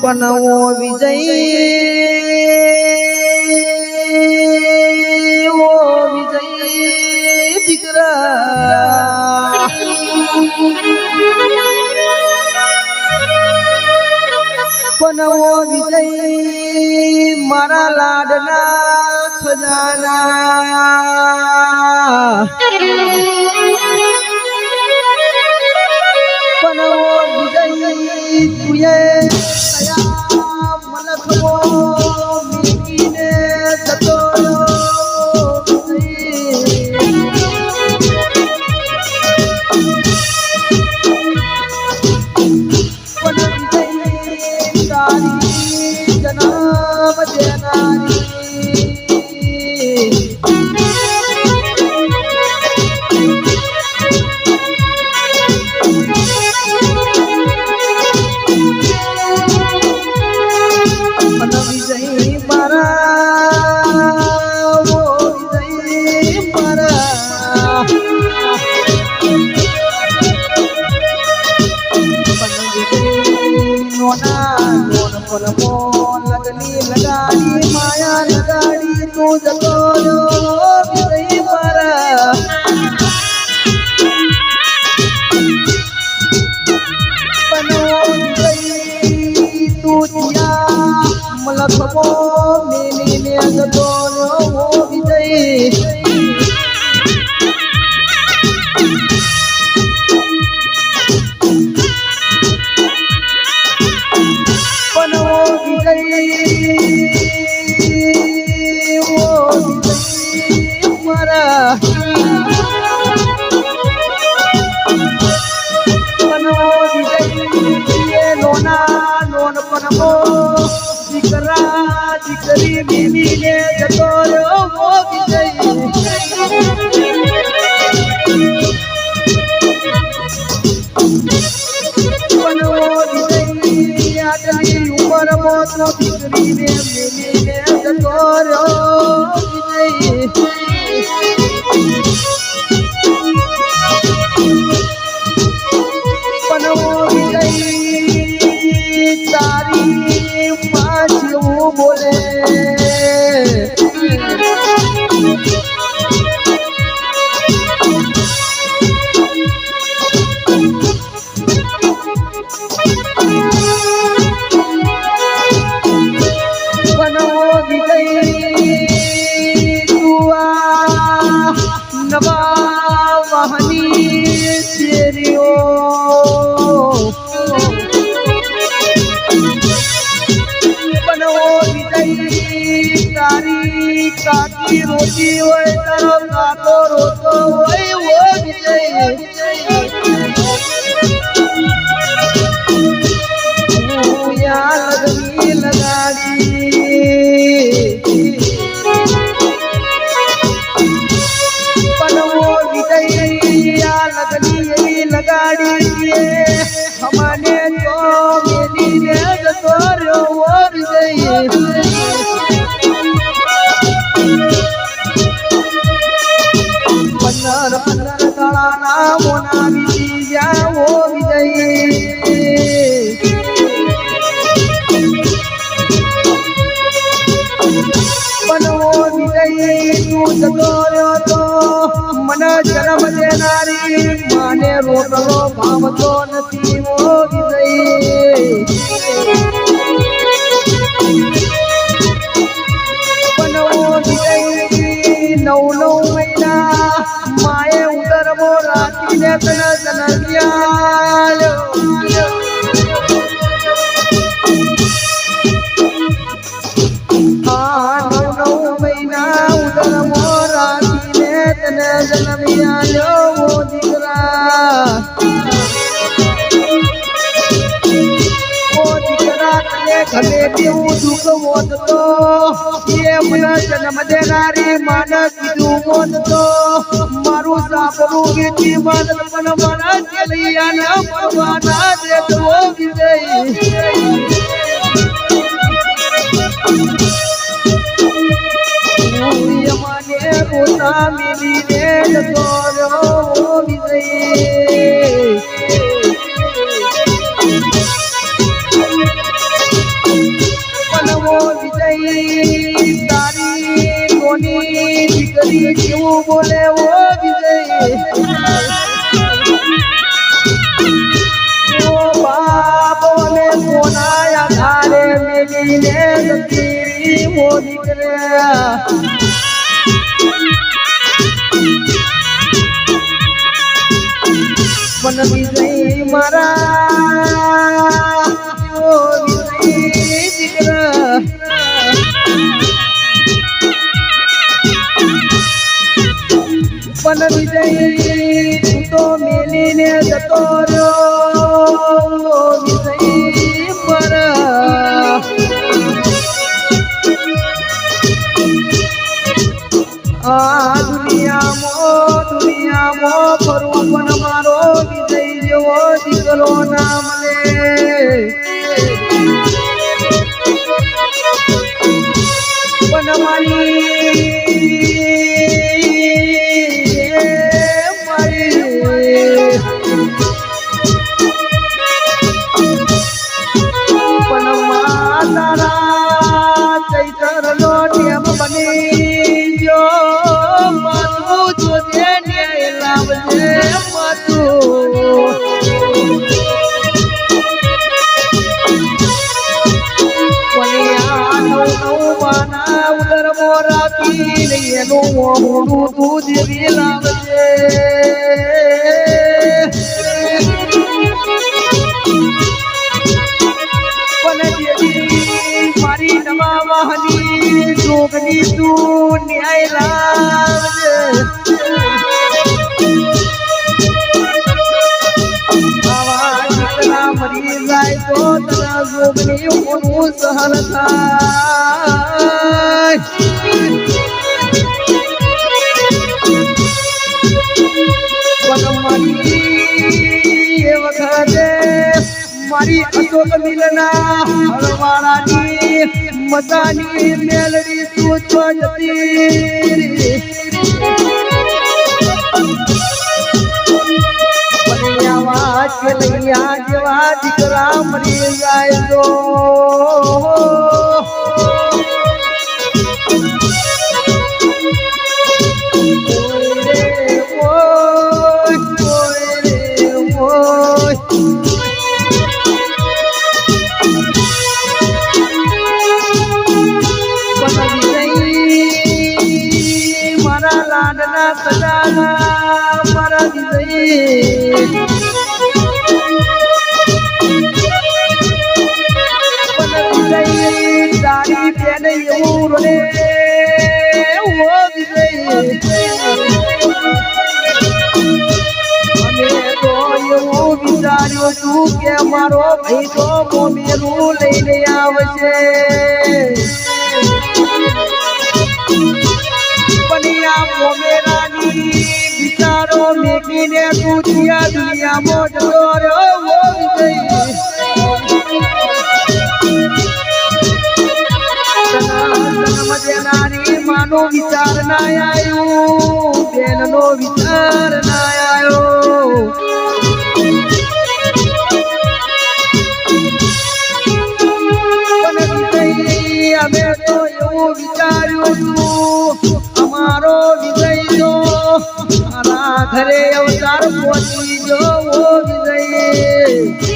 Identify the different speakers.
Speaker 1: પનવો વિજય ઓ વિજય દીકરા પનવો વિજય મારા લાડના ખજાના પનવો વિજય તુએ लगनी लगाड़ी माया लगाड़ी तू जतो विजय मारा पनो विजय तू दिया मलखबो मेली ने जतो वो विजय દીકરી બીબી ને જતો રહ્યો વિજય આટલી ઉંમર મોતો દીકરી ને બીબી ને જતો રહ્યો વિજય પનવો વિજય તારી પાછું બોલે પનવો વિજય તુઆ નવા વાહની શેરીઓ તારી કાકી રોતી હોય તારો કાકો રોતો હોય ઓ વિજય લગની લગાડી પનવો વિજય લગની લગાડી હમને તો મેલી ને જતો રહ્યો વિજય પંદર કાળાના મોના વીતી જાઓ વિજય પનવો વિજય તું જતો રહ્યો તો મને જન્મ દેનારી માને રોટલો ભાવતો નથી ઓ વિજય પનવો વિજય નવ મહિના માએ ઉદરમો રાખીને તને જન્મ્યા નવ મહિના ઉદરમો રાખીને તને જન્મ્યા દીકરા ઘરે દેવું દુઃખ મોત તો એ મને જન્મ દેનારી માને કીધું મોત તો મારું સાપરું વીતી મન પણ મારા ચલિયાના ભગવાના દેતો વિજય મને રોતા મિલીને જતો રહ્યો વિજય કદી કેવું બોલે ઓ વિજય ઓ બાપ અમે કોના આધારે મેલીને જતી મો દીકરા પણ વિજય મારા ઓ વિજય દીકરા પણ વિજય તું તો મેલીને જતો રહ્યો વિજય મારા આ દુનિયામાં ફરું પણ મારો વિજય જેવો દીકરો ના મળે પણ તારા ચૈતર નો ટેમ બની જો માતું જોજે ને લાવજે માતું માના ઉદર મોરાકી એનું મોઢું દૂધ જેવી લાવજે મારી નવા વાહની જોગની તું ન્યાય લાવજે આવા દીકરા મરી જાય તો તના જોગની ઊનું સહન થાય પણ મારી એ વખતે મારી અશોક મિલના હળવાળાની મતાની મેલડી તું છો જતી આવા કેલૈયા જેવા દીકરા મરી જાય તો મારા વિજય તારી બેન એવું રે ઓ વિજય અમે તો એવું વિચાર્યું તું કે મારો ભાઈ તો મોમેરું લઈને આવશે મોમેરાની વિચારો મેકીને તું દુનિયામાં જતો રહ્યો વિજય જન્મ દેનારી માનો વિચાર ના આવ્યો બેનનો વિચાર ના આવ્યો અમે તો એવું વિચાર્યું હતું અમારો વિજય જો મારા ઘરે અવતાર પહોંચી જો વિજય